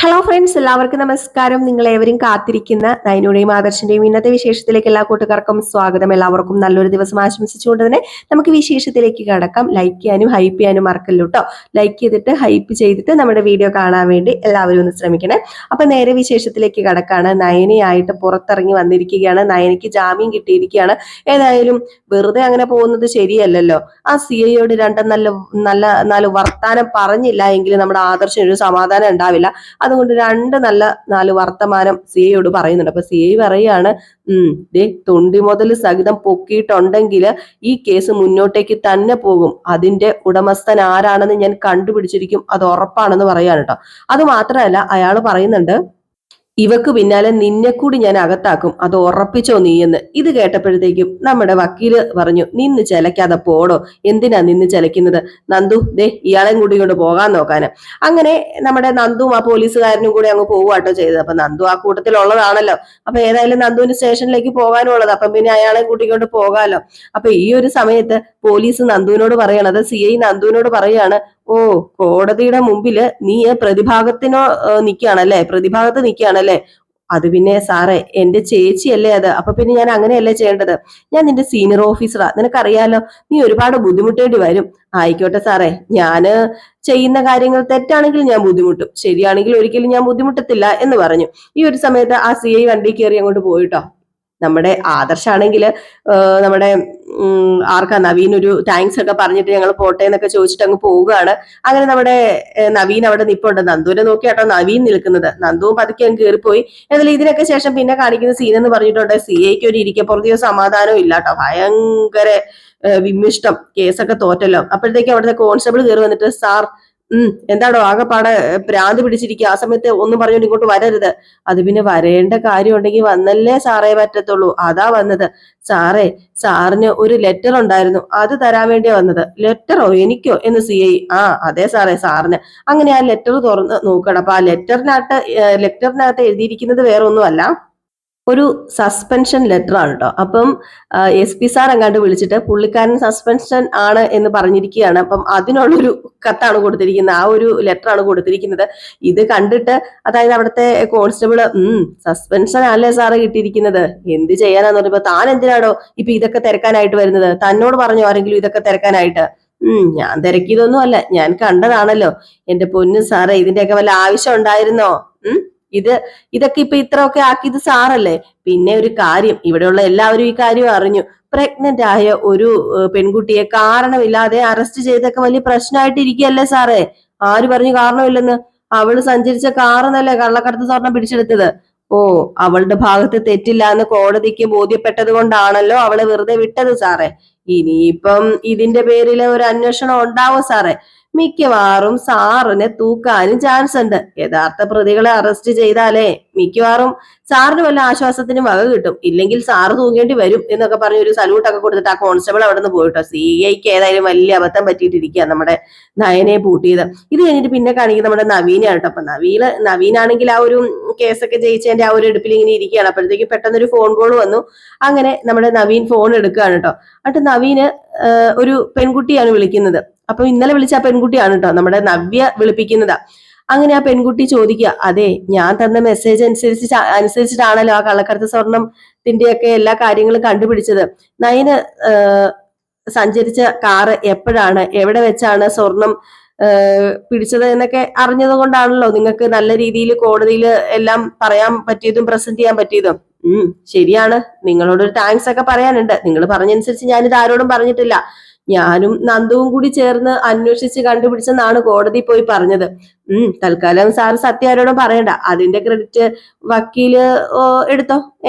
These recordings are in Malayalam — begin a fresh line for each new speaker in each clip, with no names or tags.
ഹലോ ഫ്രണ്ട്സ്, എല്ലാവർക്കും നമസ്കാരം. നിങ്ങൾ ഏവരും കാത്തിരിക്കുന്ന നയനയുടെയും ആദർശിന്റെയും ഇന്നത്തെ വിശേഷത്തിലേക്ക് എല്ലാ കൂട്ടുകാർക്കും സ്വാഗതം. എല്ലാവർക്കും നല്ലൊരു ദിവസം ആശംസിച്ചുകൊണ്ട് തന്നെ നമുക്ക് വിശേഷത്തിലേക്ക് കടക്കാം. ലൈക്ക് ചെയ്യാനും ഹൈപ്പ് ചെയ്യാനും മറക്കല്ലോ കേട്ടോ. ലൈക്ക് ചെയ്തിട്ട് ഹൈപ്പ് ചെയ്തിട്ട് നമ്മുടെ വീഡിയോ കാണാൻ വേണ്ടി എല്ലാവരും ഒന്ന് ശ്രമിക്കണേ. അപ്പൊ നേരെ വിശേഷത്തിലേക്ക് കടക്കാണ്. നയനയായിട്ട് പുറത്തിറങ്ങി വന്നിരിക്കുകയാണ്. നയനയ്ക്ക് ജാമ്യം കിട്ടിയിരിക്കുകയാണ്. ഏതായാലും വെറുതെ അങ്ങനെ പോകുന്നത് ശരിയല്ലല്ലോ. ആ സിഐയോട് നല്ല നല്ല നാല് വർത്താനം പറഞ്ഞില്ല എങ്കിൽ നമ്മുടെ ആദർശന് ഒരു സമാധാനം ഉണ്ടാവില്ല. അതുകൊണ്ട് നാല് വർത്തമാനം സിഐയോട് പറയുന്നുണ്ട്. അപ്പൊ സിഐ പറയാണ്, തൊണ്ടി മുതൽ സഹിതം പൊക്കിയിട്ടുണ്ടെങ്കിൽ ഈ കേസ് മുന്നോട്ടേക്ക് തന്നെ പോകും. അതിന്റെ ഉടമസ്ഥൻ ആരാണെന്ന് ഞാൻ കണ്ടുപിടിച്ചിരിക്കും, അത് ഉറപ്പാണെന്ന് പറയാണ് കേട്ടോ. അത് മാത്രമല്ല, അയാൾ പറയുന്നുണ്ട്, ഇവക്ക് പിന്നാലെ നിന്നെ കൂടി ഞാൻ അകത്താക്കും, അത് ഉറപ്പിച്ചോ നീ എന്ന്. ഇത് കേട്ടപ്പോഴത്തേക്കും നമ്മുടെ വക്കീല് പറഞ്ഞു, നിന്ന് ചിലക്കാതെ പോടോ, എന്തിനാ നിന്ന് ചിലക്കുന്നത്, നന്ദു ഇയാളെയും കൂടി കൊണ്ട് പോകാൻ നോക്കാന്. അങ്ങനെ നമ്മുടെ നന്ദുവും ആ പോലീസുകാരനും കൂടി അങ്ങ് പോവുകട്ടോ ചെയ്തത്. അപ്പൊ നന്ദു ആ കൂട്ടത്തിലുള്ളതാണല്ലോ. അപ്പൊ ഏതായാലും നന്ദുവിന് സ്റ്റേഷനിലേക്ക് പോകാനുള്ളത്, അപ്പം പിന്നെ അയാളെ കൂട്ടിക്കൊണ്ട് പോകാമല്ലോ. അപ്പൊ ഈ ഒരു സമയത്ത് പോലീസ് നന്ദുവിനോട് പറയണത്, CI നന്ദുവിനോട് പറയാണ്, കോടതിയുടെ മുമ്പില് നീ പ്രതിഭാഗത്ത് നിൽക്കുകയാണല്ലേ. അത് പിന്നെ സാറേ, എന്റെ ചേച്ചിയല്ലേ അത്, അപ്പൊ പിന്നെ ഞാൻ അങ്ങനെയല്ലേ ചെയ്യേണ്ടത്, ഞാൻ നിന്റെ സീനിയർ ഓഫീസറാ, നിനക്കറിയാലോ, നീ ഒരുപാട് ബുദ്ധിമുട്ടേണ്ടി വരും. ആയിക്കോട്ടെ സാറേ, ഞാന് ചെയ്യുന്ന കാര്യങ്ങൾ തെറ്റാണെങ്കിൽ ഞാൻ ബുദ്ധിമുട്ടും, ശരിയാണെങ്കിൽ ഒരിക്കലും ഞാൻ ബുദ്ധിമുട്ടത്തില്ല എന്ന് പറഞ്ഞു. ഈ ഒരു സമയത്ത് ആ CI വണ്ടി കയറി അങ്ങോട്ട് പോയിട്ടോ. നമ്മുടെ ആദർശാണെങ്കിൽ നമ്മുടെ നവീൻ ഒരു താങ്ക്സ് ഒക്കെ പറഞ്ഞിട്ട് ഞങ്ങൾ പോട്ടെ എന്നൊക്കെ ചോദിച്ചിട്ട് അങ്ങ് പോവുകയാണ്. അങ്ങനെ നമ്മുടെ നവീൻ അവിടെ നിപ്പുണ്ട്. നന്ദുവിനെ നോക്കിയാട്ടോ നവീൻ നിൽക്കുന്നത്. നന്ദുവും പതുക്കെ അങ്ങ് കയറിപ്പോയി. എന്നാലും ഇതിനൊക്കെ ശേഷം പിന്നെ കാണിക്കുന്ന സീൻ എന്ന് പറഞ്ഞിട്ടുണ്ട്, CIക്ക് ഒരു ഇരിക്കപ്പുറത്തിയോ സമാധാനവും ഇല്ല കേട്ടോ. ഭയങ്കര വിമിഷ്ടം, കേസൊക്കെ തോറ്റല്ലോ. അപ്പോഴത്തേക്ക് അവിടുത്തെ കോൺസ്റ്റബിൾ കയറി വന്നിട്ട്, സാർ എന്താടോ ആകെപ്പാടെ ഭ്രാന്ത് പിടിച്ചിരിക്കുക, ആ സമയത്ത് ഒന്നും പറഞ്ഞോണ്ട് ഇങ്ങോട്ട് വരരുത്. അത് പിന്നെ വരേണ്ട കാര്യം ഉണ്ടെങ്കിൽ വന്നല്ലേ സാറേ പറ്റത്തുള്ളൂ, അതാ വന്നത്. സാറിന് ഒരു ലെറ്റർ ഉണ്ടായിരുന്നു, അത് തരാൻ വേണ്ടിയാ വന്നത്. ലെറ്ററോ, എനിക്കോ എന്ന് CI. അതെ സാറേ, സാറിന്. അങ്ങനെ ആ ലെറ്റർ തുറന്ന് നോക്കണം. അപ്പൊ ആ ലെറ്ററിനകത്ത് എഴുതിയിരിക്കുന്നത് വേറെ ഒന്നുമല്ല, ഒരു സസ്പെൻഷൻ ലെറ്റർ ആണ് കേട്ടോ. അപ്പം SP സാർ അങ്ങാണ്ട് വിളിച്ചിട്ട് പുള്ളിക്കാരൻ സസ്പെൻഷൻ ആണ് എന്ന് പറഞ്ഞിരിക്കുകയാണ്. അപ്പം അതിനുള്ളൊരു കത്താണ് കൊടുത്തിരിക്കുന്നത്, ആ ഒരു ലെറ്റർ ആണ് കൊടുത്തിരിക്കുന്നത്. ഇത് കണ്ടിട്ട് അതായത് അവിടുത്തെ കോൺസ്റ്റബിള്, സസ്പെൻഷൻ അല്ലേ സാറ് കിട്ടിയിരിക്കുന്നത്, എന്ത് ചെയ്യാനാന്ന് പറയുമ്പോ, താൻ എന്തിനാണോ ഇപ്പൊ ഇതൊക്കെ തിരക്കാനായിട്ട് വരുന്നത്, തന്നോട് പറഞ്ഞു ആരെങ്കിലും ഇതൊക്കെ തിരക്കാനായിട്ട്? ഞാൻ തിരക്കിയതൊന്നും അല്ല, ഞാൻ കണ്ടതാണല്ലോ. എന്റെ പൊന്നു സാറേ, ഇതിന്റെയൊക്കെ വല്ല ആവശ്യം ഉണ്ടായിരുന്നോ? ഇതൊക്കെ ഇപ്പൊ ഇത്രയൊക്കെ ആക്കിയത് സാറല്ലേ. പിന്നെ ഒരു കാര്യം, ഇവിടെയുള്ള എല്ലാവരും ഈ കാര്യം അറിഞ്ഞു. പ്രഗ്നന്റ് ആയ ഒരു പെൺകുട്ടിയെ കാരണമില്ലാതെ അറസ്റ്റ് ചെയ്തൊക്കെ വലിയ പ്രശ്നമായിട്ട് ഇരിക്കുകയല്ലേ സാറേ. ആര് പറഞ്ഞു കാരണമില്ലെന്ന്? അവള് സഞ്ചരിച്ച കാറെന്നല്ലേ കള്ളക്കടത്ത് സ്വർണം പിടിച്ചെടുത്തത്. അവളുടെ ഭാഗത്ത് തെറ്റില്ല എന്ന് കോടതിക്ക് ബോധ്യപ്പെട്ടത് കൊണ്ടാണല്ലോ അവളെ വെറുതെ വിട്ടത് സാറേ. ഇനിയിപ്പം ഇതിന്റെ പേരിൽ ഒരു അന്വേഷണം ഉണ്ടാവും സാറേ. മിക്കവാറും സാറിനെ തൂക്കാനും ചാൻസ് ഉണ്ട്. യഥാർത്ഥ പ്രതികളെ അറസ്റ്റ് ചെയ്താലേ മിക്കവാറും സാറിന് വല്ല ആശ്വാസത്തിനും വക കിട്ടും, ഇല്ലെങ്കിൽ സാറ് തൂങ്ങേണ്ടി വരും എന്നൊക്കെ പറഞ്ഞ് ഒരു സല്യൂട്ടൊക്കെ കൊടുത്തിട്ട് ആ കോൺസ്റ്റബിൾ അവിടെ നിന്ന് പോയിട്ടോ. CIക്ക് ഏതായാലും വലിയ അബദ്ധം പറ്റിയിട്ടിരിക്കുക നമ്മുടെ നയനെ പൂട്ടിയത്. ഇത് കഴിഞ്ഞിട്ട് പിന്നെ കാണിക്കുന്നത് നമ്മുടെ നവീനാണ് കേട്ടോ. അപ്പൊ നവീനാണെങ്കിൽ ആ ഒരു കേസൊക്കെ ജയിച്ചതിന്റെ ആ ഒരു എടുപ്പിൽ ഇങ്ങനെ ഇരിക്കുകയാണ്. അപ്പോഴത്തേക്ക് പെട്ടെന്നൊരു ഫോൺ കോൾ വന്നു. അങ്ങനെ നമ്മുടെ നവീൻ ഫോൺ എടുക്കുകയാണ് കേട്ടോ. എന്നിട്ട് നവീന് ഒരു പെൺകുട്ടിയാണ് വിളിക്കുന്നത്. അപ്പൊ ഇന്നലെ വിളിച്ച ആ പെൺകുട്ടിയാണ് കേട്ടോ നമ്മുടെ നവ്യ വിളിപ്പിക്കുന്നതാ. അങ്ങനെ ആ പെൺകുട്ടി ചോദിക്കുക, അതെ, ഞാൻ തന്ന മെസ്സേജ് അനുസരിച്ചിട്ടാണല്ലോ ആ കള്ളക്കടത്ത് സ്വർണത്തിന്റെയൊക്കെ എല്ലാ കാര്യങ്ങളും കണ്ടുപിടിച്ചത്. നയന് സഞ്ചരിച്ച കാറ് എപ്പോഴാണ്, എവിടെ വെച്ചാണ് സ്വർണം പിടിച്ചത് എന്നൊക്കെ അറിഞ്ഞത് കൊണ്ടാണല്ലോ നിങ്ങൾക്ക് നല്ല രീതിയിൽ കോടതിയിൽ എല്ലാം പറയാൻ പറ്റിയതും പ്രസന്റ് ചെയ്യാൻ പറ്റിയതും. ശരിയാണ്, നിങ്ങളോടൊരു താങ്ക്സ് ഒക്കെ പറയാനുണ്ട്. നിങ്ങൾ പറഞ്ഞനുസരിച്ച് ഞാനിത് ആരോടും പറഞ്ഞിട്ടില്ല. ഞാനും നന്ദുവും കൂടി ചേർന്ന് അന്വേഷിച്ച് കണ്ടുപിടിച്ചെന്നാണ് കോടതി പോയി പറഞ്ഞത്. തൽക്കാലം സാറ് സത്യം ആരോടും പറയണ്ട, അതിന്റെ ക്രെഡിറ്റ് വക്കീല് എടുത്തോ.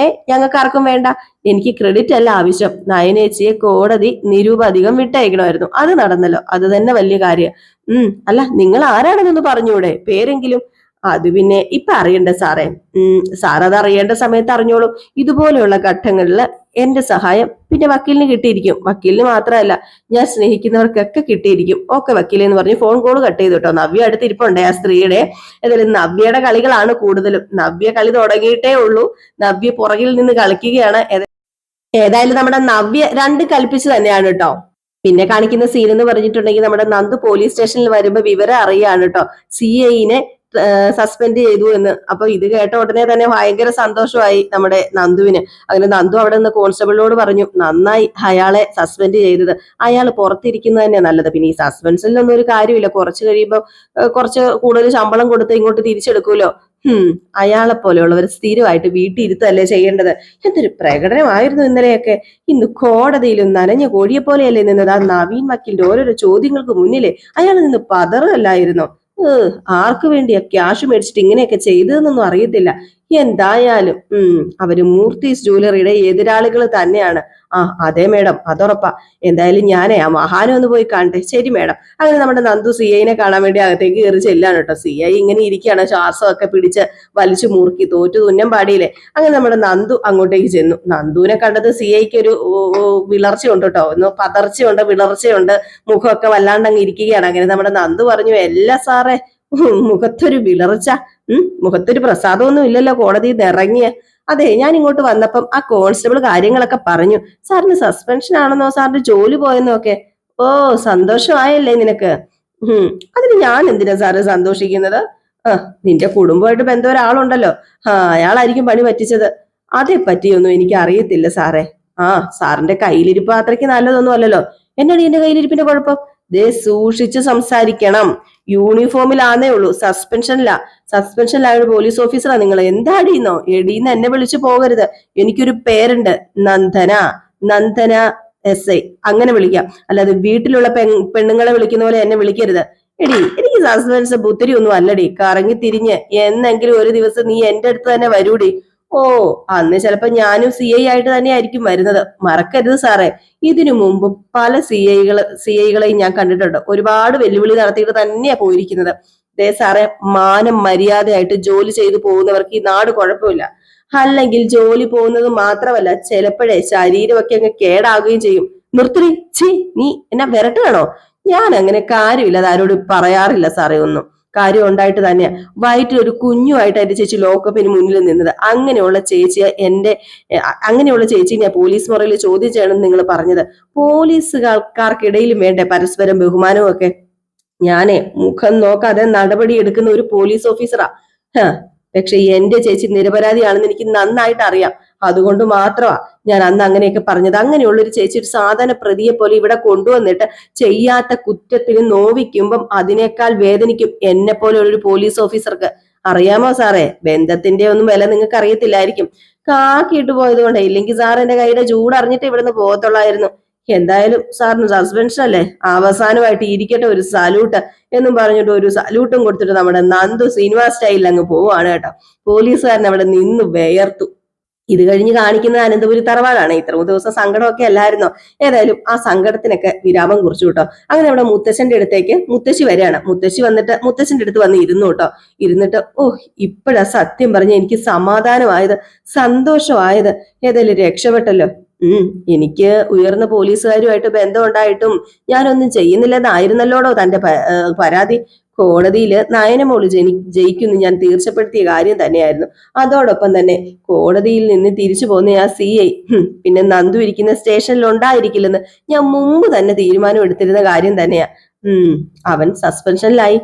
ഞങ്ങൾക്ക് ആർക്കും വേണ്ട. എനിക്ക് ക്രെഡിറ്റ് അല്ല ആവശ്യം. നയനേച്ചിയെ കോടതി നിരൂപധികം വിട്ടയക്കണമായിരുന്നു, അത് നടന്നല്ലോ, അത് തന്നെ വലിയ കാര്യം. അല്ല, നിങ്ങൾ ആരാണെന്നൊന്ന് പറഞ്ഞൂടെ, പേരെങ്കിലും? അത് പിന്നെ ഇപ്പൊ അറിയണ്ട സാറേ. സാർ അത് അറിയേണ്ട സമയത്ത് അറിഞ്ഞോളൂ. ഇതുപോലെയുള്ള ഘട്ടങ്ങളിൽ എന്റെ സഹായം പിന്നെ വക്കീലിന് കിട്ടിയിരിക്കും. വക്കീലിന് മാത്രമല്ല, ഞാൻ സ്നേഹിക്കുന്നവർക്കൊക്കെ കിട്ടിയിരിക്കും. ഓക്കെ വക്കീലെ എന്ന് പറഞ്ഞ് ഫോൺ കോൾ കട്ട് ചെയ്തു കേട്ടോ. നവ്യ അടുത്തിരിപ്പുണ്ടേ ആ സ്ത്രീയുടെ. ഏതായാലും നവ്യയുടെ കളികളാണ് കൂടുതലും. നവ്യ കളി തുടങ്ങിയിട്ടേ ഉള്ളൂ, നവ്യ പുറകിൽ നിന്ന് കളിക്കുകയാണ്. ഏതായാലും നമ്മുടെ നവ്യ രണ്ട് കൽപ്പിച്ച് തന്നെയാണ് കേട്ടോ. പിന്നെ കാണിക്കുന്ന സീൻ എന്ന് പറഞ്ഞിട്ടുണ്ടെങ്കിൽ നമ്മുടെ നന്ദു പോലീസ് സ്റ്റേഷനിൽ വരുമ്പോ വിവരം അറിയാണ് കേട്ടോ. CIനെ സസ്പെൻഡ് ചെയ്തു എന്ന്. അപ്പൊ ഇത് കേട്ട ഉടനെ തന്നെ ഭയങ്കര സന്തോഷമായി നമ്മുടെ നന്ദുവിന്. അങ്ങനെ നന്ദു അവിടെ നിന്ന് കോൺസ്റ്റബിളിനോട് പറഞ്ഞു, നന്നായി അയാളെ സസ്പെൻഡ് ചെയ്തത്, അയാൾ പുറത്തിരിക്കുന്നത് തന്നെ നല്ലത്. പിന്നെ ഈ സസ്പെൻഷനിലൊന്നും ഒരു കാര്യമില്ല, കുറച്ച് കഴിയുമ്പോൾ കുറച്ച് കൂടുതൽ ശമ്പളം കൊടുത്ത് ഇങ്ങോട്ട് തിരിച്ചെടുക്കൂലോ. അയാളെ പോലെയുള്ളവർ സ്ഥിരമായിട്ട് വീട്ടിൽ ഇരുത്തല്ലേ ചെയ്യേണ്ടത്. എന്തൊരു പ്രകടനമായിരുന്നു ഇന്നലെയൊക്കെ. ഇന്ന് കോടതിയിലും നനഞ്ഞ കോഴിയെ പോലെയല്ലേ നിന്നത്. ആ നവീൻ വക്കീലിന്റെ ഓരോരോ ചോദ്യങ്ങൾക്ക് മുന്നിലേ അയാൾ നിന്ന് പതറല്ലായിരുന്നോ. ആർക്ക് വേണ്ടിയാ ക്യാഷ് മേടിച്ചിട്ട് ഇങ്ങനെയൊക്കെ ചെയ്തതെന്നൊന്നും അറിയത്തില്ല. എന്തായാലും അവര് മൂർത്തീസ് ജ്വല്ലറിയുടെ എതിരാളികൾ തന്നെയാണ്. അതെ മേഡം, അതുറപ്പാ. എന്തായാലും ഞാനേ ആ മഹാനം ഒന്ന് പോയി കാണട്ടെ. ശരി മേഡം. അങ്ങനെ നമ്മുടെ നന്ദു സി ഐനെ കാണാൻ വേണ്ടി അകത്തേക്ക് കയറി ചെല്ലാണ് കേട്ടോ. സി ഐ ഇങ്ങനെ ഇരിക്കുകയാണ്, ശ്വാസമൊക്കെ പിടിച്ച് വലിച്ചു മുറുക്കി, തോറ്റു തുന്നം പാടിയില്ലേ. അങ്ങനെ നമ്മുടെ നന്ദു അങ്ങോട്ടേക്ക് ചെന്നു. നന്ദുവിനെ കണ്ടത് സി ഐക്ക് ഒരു വിളർച്ചയുണ്ട് കേട്ടോ, ഒന്ന് പതർച്ചയുണ്ട്, വിളർച്ചയുണ്ട്, മുഖമൊക്കെ വല്ലാണ്ടങ്ങ് ഇരിക്കുകയാണ്. അങ്ങനെ നമ്മുടെ നന്ദു പറഞ്ഞു, എല്ലാ സാറേ മുഖത്തൊരു വിളർച്ച, മുഖത്തൊരു പ്രസാദമൊന്നും ഇല്ലല്ലോ കോടതിയിൽ നിന്ന് ഇറങ്ങിയ. അതെ, ഞാൻ ഇങ്ങോട്ട് വന്നപ്പം ആ കോൺസ്റ്റബിൾ കാര്യങ്ങളൊക്കെ പറഞ്ഞു. സാറിന് സസ്പെൻഷൻ ആണെന്നോ, സാറിന് ജോലി പോയെന്നോ ഒക്കെ. ഓ, സന്തോഷമായല്ലേ നിനക്ക്? അതിന് ഞാൻ എന്തിനാ സാറ് സന്തോഷിക്കുന്നത്? നിന്റെ കുടുംബമായിട്ട് ബന്ധം ഒരാളുണ്ടല്ലോ, അയാളായിരിക്കും പണി പറ്റിച്ചത്. അതേ പറ്റിയൊന്നും എനിക്ക് അറിയത്തില്ല സാറേ. സാറിന്റെ കയ്യിലിരിപ്പ് അത്രയ്ക്ക് നല്ലതൊന്നും അല്ലല്ലോ. എന്നാണ് എന്റെ കയ്യിലിരിപ്പിന്റെ കുഴപ്പം? ദേ, സൂക്ഷിച്ച് സംസാരിക്കണം. യൂണിഫോമിലാന്നേ ഉള്ളൂ, സസ്പെൻഷനിലായ ഒരു പോലീസ് ഓഫീസറാ നിങ്ങൾ. എന്താടീന്നോ എടീന്ന് എന്നെ വിളിച്ചു പോകരുത്. എനിക്കൊരു പേരുണ്ട്, നന്ദന SI, അങ്ങനെ വിളിക്കാം. അല്ലാതെ വീട്ടിലുള്ള പെണ്ണുങ്ങളെ വിളിക്കുന്ന പോലെ എന്നെ വിളിക്കരുത്. എടി, എനിക്ക് സസ്പെൻസ് ബുദ്ധരി ഒന്നും അല്ലടി. കറങ്ങി തിരിഞ്ഞ് എന്നെങ്കിലും ഒരു ദിവസം നീ എന്റെ അടുത്ത് തന്നെ വരൂടി. ഓ, അന്ന് ചിലപ്പോ ഞാനും CI ആയിട്ട് തന്നെ ആയിരിക്കും വരുന്നത്. മറക്കരുത് സാറേ, ഇതിനു മുമ്പ് പല CI കളെയും ഞാൻ കണ്ടിട്ടുണ്ട്. ഒരുപാട് വെല്ലുവിളി നടത്തിയിട്ട് തന്നെയാ പോയിരിക്കുന്നത്. ദേ സാറേ, മാനം മര്യാദയായിട്ട് ജോലി ചെയ്തു പോകുന്നവർക്ക് ഈ നാട് കുഴപ്പമില്ല. അല്ലെങ്കിൽ ജോലി പോകുന്നത് മാത്രമല്ല, ചിലപ്പോഴേ ശരീരമൊക്കെ അങ്ങ് കേടാകുകയും ചെയ്യും. നിർത്തി, നീ എന്നെ വിരട്ടുകയാണോ? ഞാൻ അങ്ങനെ കാര്യമില്ല ആരോട് പറയാറില്ല സാറേ ഒന്നും. കാര്യം ഉണ്ടായിട്ട് തന്നെയാ വയറ്റിൽ ഒരു കുഞ്ഞുമായിട്ട് എന്റെ ചേച്ചി ലോക്കപ്പിന് മുന്നിൽ നിന്നത്. അങ്ങനെയുള്ള ചേച്ചി ഞാൻ പോലീസ് മുറിയിൽ ചോദ്യം ചെയ്യണമെന്ന് നിങ്ങൾ പറഞ്ഞത്. പോലീസുകാർക്കിടയിലും വേണ്ടേ പരസ്പരം ബഹുമാനവും ഒക്കെ. ഞാനേ മുഖം നോക്കാതെ നടപടി എടുക്കുന്ന ഒരു പോലീസ് ഓഫീസറാ. പക്ഷെ എന്റെ ചേച്ചി നിരപരാധിയാണെന്ന് എനിക്ക് നന്നായിട്ട് അറിയാം. അതുകൊണ്ട് മാത്രമാ ഞാൻ അന്ന് അങ്ങനെയൊക്കെ പറഞ്ഞത്. അങ്ങനെയുള്ള ഒരു ചേച്ചി ഒരു സാധാരണ പ്രതിയെ പോലെ ഇവിടെ കൊണ്ടുവന്നിട്ട് ചെയ്യാത്ത കുറ്റത്തിന് നോവിക്കുമ്പം അതിനേക്കാൾ വേദനിക്കും എന്നെ പോലെ ഒരു പോലീസ് ഓഫീസർക്ക്. അറിയാമോ സാറേ, ബന്ധത്തിന്റെ ഒന്നും വില നിങ്ങൾക്ക് അറിയത്തില്ലായിരിക്കും. കാക്കിയിട്ട് പോയത് കൊണ്ടേ, ഇല്ലെങ്കിൽ സാർ എന്റെ കൈയുടെ ചൂടറിഞ്ഞിട്ട് ഇവിടുന്ന് പോകത്തുള്ളായിരുന്നു. എന്തായാലും സാറിന് സസ്പെൻഷൻ അല്ലേ, അവസാനമായിട്ട് ഇരിക്കട്ടെ ഒരു സല്യൂട്ട് എന്നും പറഞ്ഞിട്ട് ഒരു സല്യൂട്ടും കൊടുത്തിട്ട് നമ്മുടെ നന്ദു സിനിമ സ്റ്റൈലിൽ അങ്ങ് പോവാണ് കേട്ടോ. പോലീസുകാരൻ അവിടെ നിന്ന് വേർത്തു. ഇത് കഴിഞ്ഞ് കാണിക്കുന്നത് അനന്തപുരി തറവാടാണ്. ഇത്രയും ദിവസം സങ്കടമൊക്കെ അല്ലായിരുന്നോ? ഏതായാലും ആ സങ്കടത്തിനൊക്കെ വിരാമം കുറിച്ചു കേട്ടോ. അങ്ങനെ അവിടെ മുത്തശ്ശന്റെ അടുത്തേക്ക് മുത്തശ്ശി വരികയാണ്. മുത്തശ്ശി വന്നിട്ട് മുത്തശ്ശന്റെ അടുത്ത് വന്ന് ഇരുന്നു കേട്ടോ. ഇരുന്നിട്ട്, ഇപ്പോഴാ സത്യം പറഞ്ഞ എനിക്ക് സമാധാനമായത്, സന്തോഷമായത്. ഏതായാലും രക്ഷപ്പെട്ടല്ലോ. എനിക്ക് ഉയർന്ന പോലീസുകാരുമായിട്ട് ബന്ധം ഉണ്ടായിട്ടും ഞാനൊന്നും ചെയ്യുന്നില്ലെന്നായിരുന്നല്ലോടോ തന്റെ പരാതി. കോടതിയിൽ നയനമോള് ജയിക്കുന്നു ഞാൻ തീർച്ചപ്പെടുത്തിയ കാര്യം തന്നെയായിരുന്നു. അതോടൊപ്പം തന്നെ കോടതിയിൽ നിന്ന് തിരിച്ചു പോകുന്ന ആ CI പിന്നെ നന്ദു ഇരിക്കുന്ന സ്റ്റേഷനിൽ ഉണ്ടായിരിക്കില്ലെന്ന് ഞാൻ മുമ്പ് തന്നെ തീരുമാനം എടുത്തിരുന്ന കാര്യം തന്നെയാ. അവൻ സസ്പെൻഷനിലായി.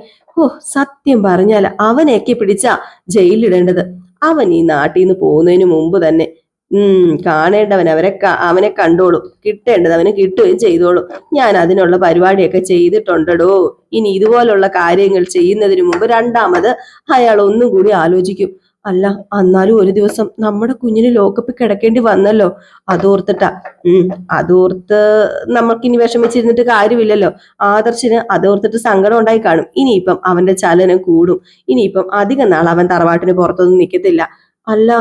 സത്യം പറഞ്ഞാൽ അവനെയൊക്കെ പിടിച്ചാ ജയിലിടേണ്ടത്. അവൻ ഈ നാട്ടിൽ നിന്ന് പോകുന്നതിന് മുമ്പ് തന്നെ കാണേണ്ടവൻ അവനെ കണ്ടോളൂ, കിട്ടേണ്ടത് അവന് കിട്ടുകയും ചെയ്തോളൂ. ഞാൻ അതിനുള്ള പരിപാടിയൊക്കെ ചെയ്തിട്ടുണ്ടോ. ഇനി ഇതുപോലുള്ള കാര്യങ്ങൾ ചെയ്യുന്നതിന് മുമ്പ് രണ്ടാമത് അയാൾ ഒന്നും കൂടി ആലോചിക്കും. അല്ല, എന്നാലും ഒരു ദിവസം നമ്മുടെ കുഞ്ഞിന് ലോക്കപ്പിൽ കിടക്കേണ്ടി വന്നല്ലോ, അതോർത്തിട്ടാ. അതോർത്ത് നമുക്കിനി വിഷമിച്ചിരുന്നിട്ട് കാര്യമില്ലല്ലോ. ആദർശിന് അതോർത്തിട്ട് സങ്കടം ഉണ്ടായി കാണും. ഇനിയിപ്പം അവന്റെ ചലനം കൂടും. ഇനിയിപ്പം അധികം നാൾ അവൻ തറവാട്ടിന് പുറത്തൊന്നും നിൽക്കത്തില്ല. അല്ല,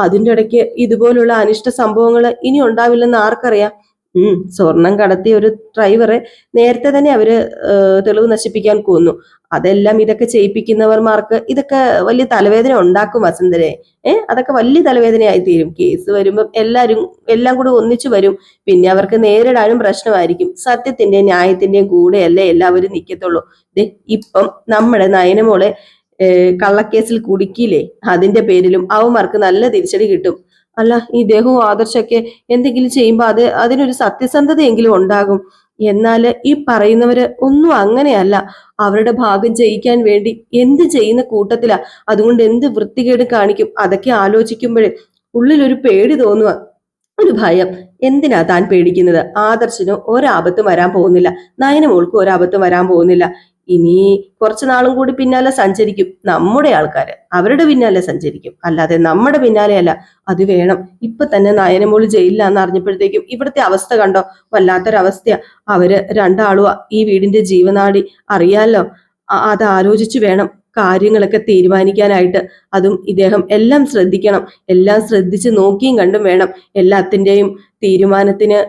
അതിന്റെ ഇടയ്ക്ക് ഇതുപോലുള്ള അനിഷ്ട സംഭവങ്ങൾ ഇനി ഉണ്ടാവില്ലെന്ന് ആർക്കറിയാം. സ്വർണം കടത്തിയ ഒരു ഡ്രൈവറെ നേരത്തെ തന്നെ അവര് തെളിവ് നശിപ്പിക്കാൻ കൊന്നു. അതെല്ലാം ഇതൊക്കെ ചെയ്യിപ്പിക്കുന്നവർമാർക്ക് ഇതൊക്കെ വലിയ തലവേദന ഉണ്ടാക്കും വസന്തരെ. അതൊക്കെ വലിയ തലവേദനയായി തീരും. കേസ് വരുമ്പം എല്ലാം കൂടെ ഒന്നിച്ചു വരും. പിന്നെ അവർക്ക് നേരിടാനും പ്രശ്നമായിരിക്കും. സത്യത്തിന്റെയും ന്യായത്തിന്റെയും കൂടെയല്ലേ എല്ലാവരും നിൽക്കത്തുള്ളൂ. ഇപ്പം നമ്മുടെ നയനമോളെ കള്ളക്കേസിൽ കുടുക്കിയില്ലേ, അതിന്റെ പേരിലും അവന്മാർക്ക് നല്ല തിരിച്ചടി കിട്ടും. അല്ല, ഈ ദേഹവും ആദർശമൊക്കെ എന്തെങ്കിലും ചെയ്യുമ്പോ അതിനൊരു സത്യസന്ധതയെങ്കിലും ഉണ്ടാകും. എന്നാൽ ഈ പറയുന്നവര് ഒന്നും അങ്ങനെയല്ല. അവരുടെ ഭാഗം ജയിക്കാൻ വേണ്ടി എന്ത് ചെയ്യുന്ന കൂട്ടത്തിലാ. അതുകൊണ്ട് എന്ത് വൃത്തികേട് കാണിക്കും. അതൊക്കെ ആലോചിക്കുമ്പോഴേ ഉള്ളിലൊരു പേടി തോന്നുക, ഒരു ഭയം. എന്തിനാ താൻ പേടിക്കുന്നത്? ആദർശിന് ഒരാപത്തും വരാൻ പോകുന്നില്ല. നയന മോൾക്ക് ഒരാപത്തും വരാൻ പോകുന്നില്ല. ഇനി കുറച്ചു നാളും കൂടി പിന്നാലെ സഞ്ചരിക്കും നമ്മുടെ ആൾക്കാര്, അവരുടെ പിന്നാലെ സഞ്ചരിക്കും, അല്ലാതെ നമ്മുടെ പിന്നാലെയല്ല. അത് വേണം. ഇപ്പൊ തന്നെ നയനമോള് ജയിലിലാന്ന് അറിഞ്ഞപ്പോഴത്തേക്കും ഇവിടുത്തെ അവസ്ഥ കണ്ടോ? വല്ലാത്തൊരവസ്ഥയാ. അവര് രണ്ടാളും ഈ വീടിന്റെ ജീവനാടി അറിയാലോ. അത് ആലോചിച്ചു വേണം കാര്യങ്ങളൊക്കെ തീരുമാനിക്കാനായിട്ട്. അതും ഇദ്ദേഹം എല്ലാം ശ്രദ്ധിക്കണം. എല്ലാം ശ്രദ്ധിച്ച് നോക്കിയും കണ്ടും വേണം എല്ലാത്തിന്റെയും തീരുമാനത്തിന്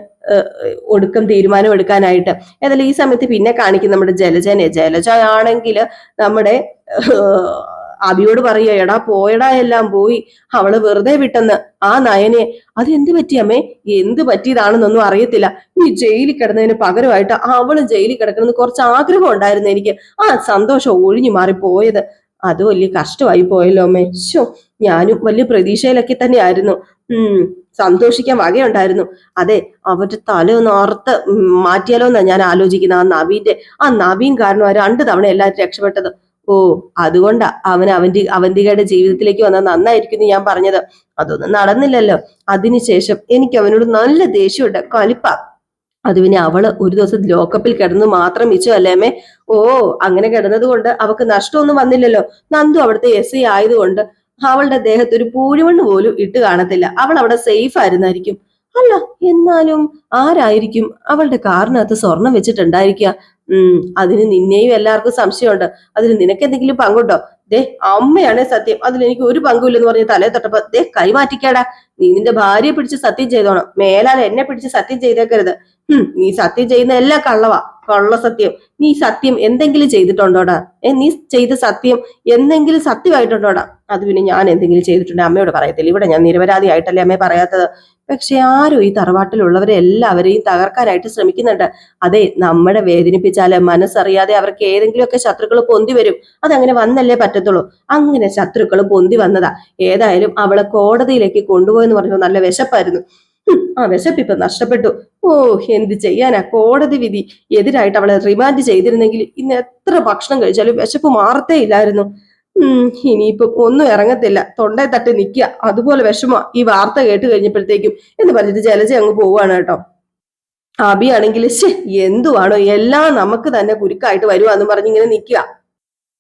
തീരുമാനം എടുക്കാനായിട്ട്. ഏതായാലും ഈ സമയത്ത് പിന്നെ കാണിക്കും നമ്മുടെ ജലജ ആണെങ്കിൽ നമ്മുടെ അബിയോട് പറയുക, എടാ പോയടാ, എല്ലാം പോയി, അവള് വെറുതെ വിട്ടെന്ന്. ആ നയനെ അത് എന്ത് പറ്റിയമ്മേ? എന്ത് പറ്റിയതാണെന്നൊന്നും അറിയത്തില്ല. നീ ജയിലിൽ കിടന്നതിന് പകരമായിട്ട് അവള് ജയിലിൽ കിടക്കണമെന്ന് കുറച്ച് ആഗ്രഹം ഉണ്ടായിരുന്നു എനിക്ക്. ആ സന്തോഷം ഒഴിഞ്ഞു മാറി പോയത്. അത് വലിയ കഷ്ടമായി പോയല്ലോ അമ്മേ. ശോ, ഞാനും വലിയ പ്രതീക്ഷയിലൊക്കെ തന്നെ ആയിരുന്നു. സന്തോഷിക്കാൻ വകയുണ്ടായിരുന്നു. അതെ, അവരുടെ തല ഒന്ന് ഓർത്ത് മാറ്റിയാലോ എന്നാ ഞാൻ ആലോചിക്കുന്നത്. ആ നവീൻ കാരണം 2 തവണ എല്ലാവരും രക്ഷപ്പെട്ടത്. ഓ, അതുകൊണ്ടാ അവന്തികയുടെ ജീവിതത്തിലേക്ക് വന്നാൽ നന്നായിരിക്കും ഞാൻ പറഞ്ഞത്. അതൊന്നും നടന്നില്ലല്ലോ. അതിനുശേഷം എനിക്ക് അവനോട് നല്ല ദേഷ്യമുണ്ട്, കലിപ്പ. അത് പിന്നെ അവള് ഒരു ദിവസം ലോക്കപ്പിൽ കിടന്നു മാത്രം മിച്ചമല്ലേ അമ്മേ? ഓ, അങ്ങനെ കിടന്നത് കൊണ്ട് അവക്ക് നഷ്ടമൊന്നും വന്നില്ലല്ലോ. നന്ദു അവിടുത്തെ SI ആയതുകൊണ്ട് അവളുടെ ദേഹത്ത് ഒരു പൂഴിമണ്ണ് പോലും ഇട്ട് കാണത്തില്ല. അവൾ അവിടെ സേഫ് ആയിരുന്നായിരിക്കും. അല്ല, എന്നാലും ആരായിരിക്കും അവളുടെ കാറിനകത്ത് സ്വർണം വെച്ചിട്ടുണ്ടായിരിക്കുക? അതിന് നിന്നെയും എല്ലാവർക്കും സംശയമുണ്ട്. അതിന് നിനക്ക് എന്തെങ്കിലും പങ്കുണ്ടോ? ദേ, അമ്മയാണ് സത്യം, അതിലെനിക്ക് ഒരു പങ്കുമില്ലെന്ന് പറഞ്ഞ് തലേ തൊട്ടപ്പോ ദേ കൈമാറ്റിക്കാടാ. നീ നിന്റെ ഭാര്യയെ പിടിച്ച് സത്യം ചെയ്തോണം. മേലാൽ എന്നെ പിടിച്ച് സത്യം ചെയ്തേക്കരുത്. നീ സത്യം ചെയ്യുന്ന എല്ലാം കള്ളവാ, കള്ള സത്യം. നീ സത്യം എന്തെങ്കിലും ചെയ്തിട്ടുണ്ടോടാ? നീ ചെയ്ത സത്യം എന്തെങ്കിലും സത്യമായിട്ടുണ്ടോടാ? അത് പിന്നെ ഞാൻ എന്തെങ്കിലും ചെയ്തിട്ടുണ്ടെങ്കിൽ അമ്മയോട് പറയത്തില്ല. ഇവിടെ ഞാൻ നിരപരാധിയായിട്ടല്ലേ അമ്മയെ പറയാത്തത്. പക്ഷെ ആരും ഈ തറവാട്ടിലുള്ളവരെ എല്ലാവരെയും തകർക്കാനായിട്ട് ശ്രമിക്കുന്നുണ്ട്. അതെ, നമ്മളെ വേദനിപ്പിച്ചാല് മനസ്സറിയാതെ അവർക്ക് ഏതെങ്കിലുമൊക്കെ ശത്രുക്കൾ പൊന്തി വരും. അതങ്ങനെ വന്നല്ലേ പറ്റത്തുള്ളൂ. അങ്ങനെ ശത്രുക്കൾ പൊന്തി വന്നതാ. ഏതായാലും അവളെ കോടതിയിലേക്ക് കൊണ്ടുപോയെന്ന് പറഞ്ഞു. നല്ല വിശപ്പായിരുന്നു. ആ വിശപ്പ് ഇപ്പൊ നഷ്ടപ്പെട്ടു. ഓ, എന്ത് ചെയ്യാനാ? കോടതി വിധി എതിരായിട്ട് അവളെ റിമാൻഡ് ചെയ്തിരുന്നെങ്കിൽ ഇന്ന് എത്ര ഭക്ഷണം കഴിച്ചാലും വിശപ്പ് മാറത്തേ ഇല്ലായിരുന്നു. ഇനിയിപ്പം ഒന്നും ഇറങ്ങത്തില്ല, തൊണ്ടയെ തട്ടി നിൽക്കുക. അതുപോലെ വിഷമ ഈ വാർത്ത കേട്ട് കഴിഞ്ഞപ്പോഴത്തേക്കും എന്ന് പറഞ്ഞിട്ട് ജലജ അങ്ങ് പോവാണ് കേട്ടോ. അബിയാണെങ്കിൽ എന്തുവാണോ എല്ലാം നമുക്ക് തന്നെ കുരുക്കായിട്ട് വരുവാന്ന് പറഞ്ഞ് ഇങ്ങനെ നിൽക്കുക.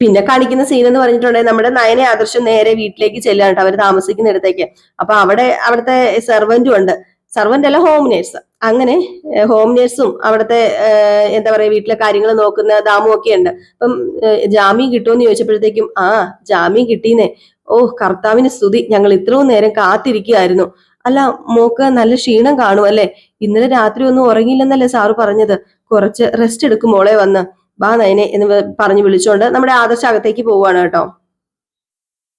പിന്നെ കാണിക്കുന്ന സീൻ എന്ന് പറഞ്ഞിട്ടുണ്ടെങ്കിൽ നമ്മുടെ നയനെ ആദർശം നേരെ വീട്ടിലേക്ക് ചെല്ലുകയാണ് കേട്ടോ, അവർ താമസിക്കുന്നിടത്തേക്ക്. അപ്പൊ അവിടുത്തെ സെർവന്റും ഉണ്ട്. സെർവന്റ് അല്ല, ഹോം നേഴ്സ്. അങ്ങനെ ഹോം നേഴ്സും അവിടുത്തെ എന്താ പറയാ വീട്ടിലെ കാര്യങ്ങൾ നോക്കുന്ന ദാമും ഒക്കെ ഉണ്ട്. അപ്പം ജാമ്യം കിട്ടുമെന്ന് ചോദിച്ചപ്പോഴത്തേക്കും ജാമ്യം കിട്ടീന്നേ. ഓ, കർത്താവിന് സ്തുതി, ഞങ്ങൾ ഇത്രയും നേരം കാത്തിരിക്കുകയായിരുന്നു. അല്ല, മോക്ക് നല്ല ക്ഷീണം കാണും അല്ലെ? ഇന്നലെ രാത്രി ഒന്നും ഉറങ്ങിയില്ലെന്നല്ലേ സാറ് പറഞ്ഞത്? കുറച്ച് റെസ്റ്റ് എടുക്കും മോളെ, വന്ന് ബാ നയനെ എന്ന് പറഞ്ഞ് വിളിച്ചോണ്ട് നമ്മുടെ ആദർശ അകത്തേക്ക് പോവാണ് കേട്ടോ.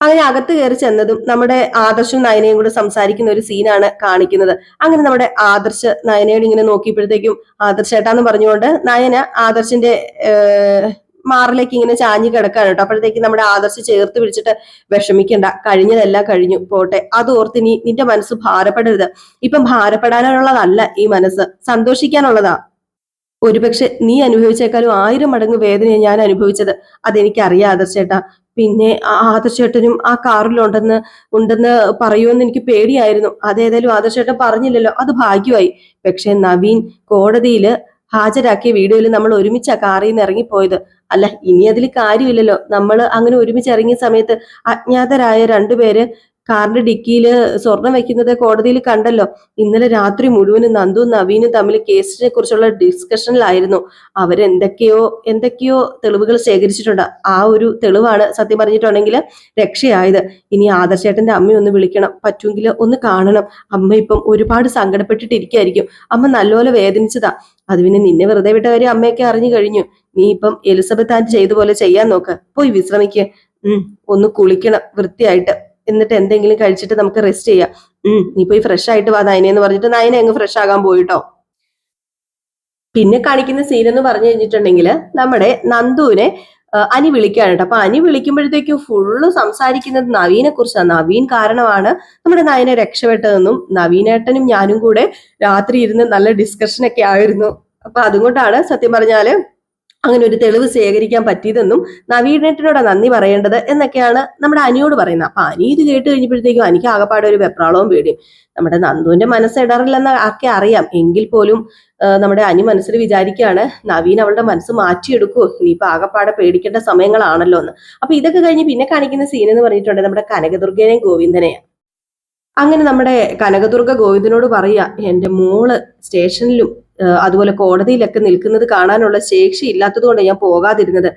അങ്ങനെ അകത്ത് കയറി ചെന്നതും നമ്മുടെ ആദർശും നയനയും കൂടെ സംസാരിക്കുന്ന ഒരു സീനാണ് കാണിക്കുന്നത്. അങ്ങനെ നമ്മുടെ ആദർശ് നയനയോട് ഇങ്ങനെ നോക്കിയപ്പോഴത്തേക്കും ആദർശേട്ടാന്ന് പറഞ്ഞുകൊണ്ട് നയന ആദർശിന്റെ മാറിലേക്ക് ഇങ്ങനെ ചാഞ്ഞു കിടക്കാണ് കേട്ടോ. അപ്പോഴത്തേക്ക് നമ്മുടെ ആദർശ് ചേർത്ത് പിടിച്ചിട്ട്, വിഷമിക്കണ്ട, കഴിഞ്ഞതെല്ലാം കഴിഞ്ഞു, പോട്ടെ. അത് ഓർത്ത് നിന്റെ മനസ്സ് ഭാരപ്പെടരുത്. ഇപ്പം ഭാരപ്പെടാനുള്ളതല്ല ഈ മനസ്സ്, സന്തോഷിക്കാനുള്ളതാ. ഒരുപക്ഷെ നീ അനുഭവിച്ചേക്കാളും 1000 മടങ്ങ് വേദനയാണ് ഞാൻ അനുഭവിച്ചത്. അതെനിക്കറിയാം ആദർശേട്ടാ. പിന്നെ ആദർശേട്ടനും ആ ഉണ്ടെന്ന് പറയുമെന്ന് എനിക്ക് പേടിയായിരുന്നു. അതേതായാലും ആദർശേട്ടൻ പറഞ്ഞില്ലല്ലോ, അത് ഭാഗ്യമായി. പക്ഷെ നവീൻ കോടതിയിൽ ഹാജരാക്കിയ വീഡിയോയിൽ നമ്മൾ ഒരുമിച്ച് ആ കാറിൽ നിന്ന് ഇറങ്ങിപ്പോയത്. അല്ല, ഇനി അതിൽ കാര്യമില്ലല്ലോ. നമ്മൾ അങ്ങനെ ഒരുമിച്ച് ഇറങ്ങിയ സമയത്ത് അജ്ഞാതരായ 2 പേര് കാറിന്റെ ഡിക്കിയില് സ്വർണം വെക്കുന്നത് കോടതിയിൽ കണ്ടല്ലോ. ഇന്നലെ രാത്രി മുഴുവനും നന്ദുവും നവീനും തമ്മിൽ കേസിനെ കുറിച്ചുള്ള ഡിസ്കഷനിലായിരുന്നു. എന്തൊക്കെയോ തെളിവുകൾ ശേഖരിച്ചിട്ടുണ്ട്. ആ ഒരു തെളിവാണ് സത്യം പറഞ്ഞിട്ടുണ്ടെങ്കിൽ രക്ഷയായത്. ഇനി ആദർശേട്ടന്റെ അമ്മ ഒന്ന് വിളിക്കണം, പറ്റുമെങ്കിൽ ഒന്ന് കാണണം. അമ്മ ഇപ്പം ഒരുപാട് സങ്കടപ്പെട്ടിട്ടിരിക്കുകയായിരിക്കും. അമ്മ നല്ലപോലെ വേദനിച്ചതാ. അത് പിന്നെ നിന്നെ വെറുതെ വിട്ട കാര്യം അമ്മയൊക്കെ അറിഞ്ഞു കഴിഞ്ഞു. നീ ഇപ്പം എലിസബത്ത് ആന്റി ചെയ്ത പോലെ ചെയ്യാൻ നോക്ക്. പോയി വിശ്രമിക്ക്. ഒന്ന് കുളിക്കണം വൃത്തിയായിട്ട്. എന്നിട്ട് എന്തെങ്കിലും കഴിച്ചിട്ട് നമുക്ക് റെസ്റ്റ് ചെയ്യാം. നീ പോയി ഫ്രഷ് ആയിട്ട് വാ നയനെന്ന് പറഞ്ഞിട്ട് നയന അങ്ങ് ഫ്രഷ് ആകാൻ പോയിട്ടോ. പിന്നെ കാണിക്കുന്ന സീൻ എന്ന് പറഞ്ഞു കഴിഞ്ഞിട്ടുണ്ടെങ്കിൽ നമ്മുടെ നന്ദുവിനെ അനി വിളിക്കാണ് കേട്ടോ. അപ്പൊ അനി വിളിക്കുമ്പോഴത്തേക്കും ഫുള്ള് സംസാരിക്കുന്നത് നവീനെ കുറിച്ചാണ്. നവീൻ കാരണമാണ് നമ്മുടെ നയനെ രക്ഷപ്പെട്ടതെന്നും നവീനേട്ടനും ഞാനും കൂടെ രാത്രി ഇരുന്ന് നല്ല ഡിസ്കഷനൊക്കെ ആയിരുന്നു. അപ്പൊ അതുകൊണ്ടാണ് സത്യം പറഞ്ഞാല് അങ്ങനെ ഒരു തെളിവ് ശേഖരിക്കാൻ പറ്റിയതെന്നും നവീനേട്ടനോട് നന്ദി പറയേണ്ടത് എന്നൊക്കെയാണ് നമ്മുടെ അനിയോട് പറയുന്നത്. അപ്പൊ അനി ഇത് കേട്ട് കഴിഞ്ഞപ്പോഴത്തേക്കും എനിക്ക് ആകെപ്പാടെ ഒരു വെപ്രാളവും പേടിയും. നമ്മുടെ നന്ദുവിന്റെ മനസ്സ് ഇടറില്ലെന്ന് ഒക്കെ അറിയാം, എങ്കിൽ പോലും നമ്മുടെ അനി മനസ്സിൽ വിചാരിക്കുകയാണ് നവീൻ അവളുടെ മനസ്സ് മാറ്റിയെടുക്കുവോ, ഇനിയിപ്പോ ആകെപ്പാടെ പേടിക്കേണ്ട സമയങ്ങളാണല്ലോ എന്ന്. അപ്പൊ ഇതൊക്കെ കഴിഞ്ഞ് പിന്നെ കാണിക്കുന്ന സീൻ എന്ന് പറഞ്ഞിട്ടുണ്ട് നമ്മുടെ കനകദുർഗനെയും ഗോവിന്ദനെയും. അങ്ങനെ നമ്മുടെ കനകദുർഗ ഗോവിന്ദനോട് പറയാ, എന്റെ മോള് സ്റ്റേഷനിലും അതുപോലെ കോടതിയിലൊക്കെ നിൽക്കുന്നത് കാണാനുള്ള ശേഷി ഇല്ലാത്തത് കൊണ്ട് ഞാൻ പോകാതിരുന്നത്.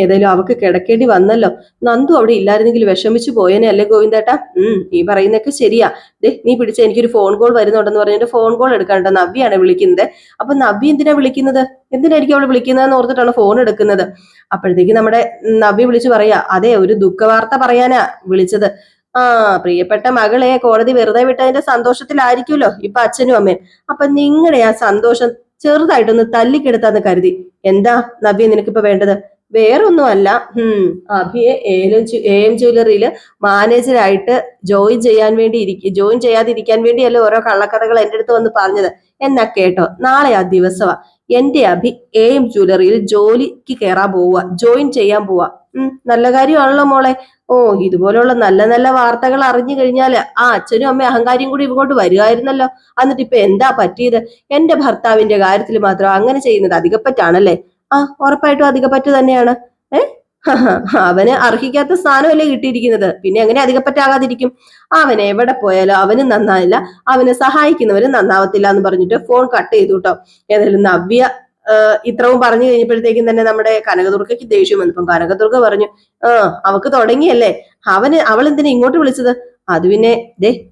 ഏതായാലും അവക്ക് കിടക്കേണ്ടി വന്നല്ലോ. നന്ദു അവിടെ ഇല്ലായിരുന്നെങ്കിൽ വിഷമിച്ചു പോയേനെ അല്ലേ ഗോവിന്ദേട്ടാ? നീ പറയുന്നൊക്കെ ശരിയാ. നീ പിടിച്ച എനിക്കൊരു ഫോൺ കോൾ വരുന്നുണ്ടെന്ന് പറഞ്ഞിട്ട് ഫോൺ കോൾ എടുക്കാനുണ്ടോ? നവ്യാണ് വിളിക്കുന്നത്. അപ്പൊ നവ്യ എന്തിനാ വിളിക്കുന്നത്? എന്തിനായിരിക്കും അവൾ വിളിക്കുന്നതെന്ന് ഓർത്തിട്ടാണ് ഫോൺ എടുക്കുന്നത്. അപ്പോഴത്തേക്ക് നമ്മുടെ നവ്യ വിളിച്ചു പറയാ, അതെ ഒരു ദുഃഖവാർത്ത പറയാനാ വിളിച്ചത്. പ്രിയപ്പെട്ട മകളെ കോടതി വെറുതെ വിട്ടതിന്റെ സന്തോഷത്തിലായിരിക്കുമല്ലോ ഇപ്പൊ അച്ഛനും അമ്മയും. അപ്പൊ നിങ്ങളുടെ ആ സന്തോഷം ചെറുതായിട്ടൊന്ന് തല്ലിക്കെടുത്താന്ന് കരുതി. എന്താ നവ്യ നിനക്കിപ്പോ വേണ്ടത്? വേറൊന്നും അല്ല, അഭിയെ എം ജ്വല്ലറിയില് മാനേജറായിട്ട് ജോയിൻ ചെയ്യാതിരിക്കാൻ വേണ്ടിയല്ലേ ഓരോ കള്ളക്കഥകൾ എന്റെ അടുത്ത് വന്ന് പറഞ്ഞത് എന്നാ കേട്ടോ. നാളെ ആ ദിവസമാ എന്റെ അഭി എം ജ്വല്ലറിയിൽ ജോലിക്ക് കയറാൻ പോവുക, ജോയിൻ ചെയ്യാൻ പോവാ. നല്ല കാര്യമാണല്ലോ മോളെ. ഇതുപോലുള്ള നല്ല നല്ല വാർത്തകൾ അറിഞ്ഞു കഴിഞ്ഞാല് അച്ഛനും അമ്മയും അഹങ്കാരിയും കൂടി ഇങ്ങോട്ട് വരുമായിരുന്നല്ലോ. എന്നിട്ട് ഇപ്പൊ എന്താ പറ്റിയത്? എന്റെ ഭർത്താവിന്റെ കാര്യത്തിൽ മാത്രം അങ്ങനെ ചെയ്യുന്നത് അധികപ്പറ്റാണല്ലേ? ഉറപ്പായിട്ടും അധികപ്പറ്റ് തന്നെയാണ്. അവന് അർഹിക്കാത്ത സ്ഥാനമല്ലേ കിട്ടിയിരിക്കുന്നത്, പിന്നെ എങ്ങനെ അധികപ്പറ്റാകാതിരിക്കും? അവൻ എവിടെ പോയാലും അവന് നന്നായില്ല, അവനെ സഹായിക്കുന്നവരും നന്നാവത്തില്ല എന്ന് പറഞ്ഞിട്ട് ഫോൺ കട്ട് ചെയ്തു കേട്ടോ. ഏതായാലും നവ്യ ഇത്രവും പറഞ്ഞു കഴിഞ്ഞപ്പോഴത്തേക്കും തന്നെ നമ്മുടെ കനകദുർഗയ്ക്ക് ദേഷ്യം വന്നപ്പം കനകദുർഗ പറഞ്ഞു, അവക്ക് തുടങ്ങിയല്ലേ, അവൾ എന്തിനാ ഇങ്ങോട്ട് വിളിച്ചത്? അത് പിന്നെ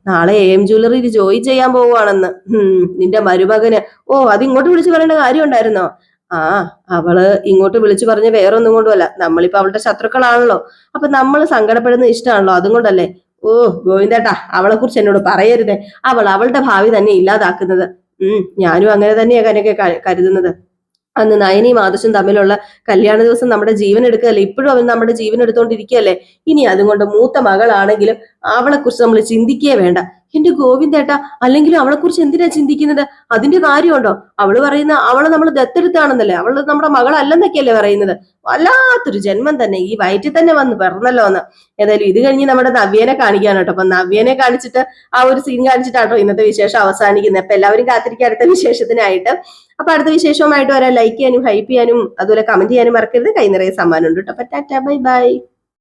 നാളെ എം ജ്വല്ലറിയിൽ ജോയിൻ ചെയ്യാൻ പോവുകയാണെന്ന്. നിന്റെ മരുമകന്. അത് ഇങ്ങോട്ട് വിളിച്ചു പറയേണ്ട കാര്യം ഉണ്ടായിരുന്നോ? അവള് ഇങ്ങോട്ട് വിളിച്ചു പറഞ്ഞ വേറൊന്നും കൊണ്ടുമല്ല, നമ്മളിപ്പോ അവളുടെ ശത്രുക്കളാണല്ലോ. അപ്പൊ നമ്മൾ സങ്കടപ്പെടുന്ന ഇഷ്ടമാണല്ലോ, അതും കൊണ്ടല്ലേ. ഗോവിന്ദേട്ടാ, അവളെ കുറിച്ച് എന്നോട് പറയരുതേ. അവളുടെ ഭാവി തന്നെ ഇല്ലാതാക്കുന്നത്. ഞാനും അങ്ങനെ തന്നെയാ കനക്കെ കരുതുന്നത്. അന്ന് നയനിയും ആദർശും തമ്മിലുള്ള കല്യാണ ദിവസം നമ്മുടെ ജീവൻ എടുക്കുകയല്ലേ, ഇപ്പോഴും അവൻ നമ്മുടെ ജീവൻ എടുത്തോണ്ടിരിക്കുകയല്ലേ. ഇനി അതുകൊണ്ട് മൂത്ത മകളാണെങ്കിലും അവളെ കുറിച്ച് നമ്മൾ ചിന്തിക്കുകയേ വേണ്ട. എന്റെ ഗോവിന്ദേട്ടാ, അല്ലെങ്കിലും അവളെ കുറിച്ച് എന്തിനാ ചിന്തിക്കുന്നത്? അതിന്റെ കാര്യമുണ്ടോ? അവള് പറയുന്ന അവളെ നമ്മൾ ദത്തെടുത്താണെന്നല്ലേ, അവള് നമ്മുടെ മകളല്ലെന്നൊക്കെയല്ലേ പറയുന്നത്. വല്ലാത്തൊരു ജന്മം തന്നെ, ഈ വയറ്റിൽ തന്നെ വന്ന് പിറന്നല്ലോ എന്ന്. ഏതായാലും ഇത് കഴിഞ്ഞ് നമ്മുടെ നവ്യനെ കാണിക്കാണ് കേട്ടോ. അപ്പൊ നവ്യനെ കാണിച്ചിട്ട് ആ ഒരു സീൻ കാണിച്ചിട്ടാട്ടോ ഇന്നത്തെ വിശേഷം അവസാനിക്കുന്നത്. അപ്പൊ എല്ലാവരും കാത്തിരിക്കുക അടുത്ത വിശേഷത്തിനായിട്ട്. അപ്പൊ അടുത്ത വിശേഷവുമായിട്ട് വരാൻ ലൈക്ക് ചെയ്യാനും ഹൈപ്പ് ചെയ്യാനും അതുപോലെ കമന്റ് ചെയ്യാനും മറക്കരുത്. കൈ നിറയെ സമ്മാനം ഉണ്ട് കേട്ടോ. അപ്പൊ ടാറ്റാ, ബൈ ബൈ.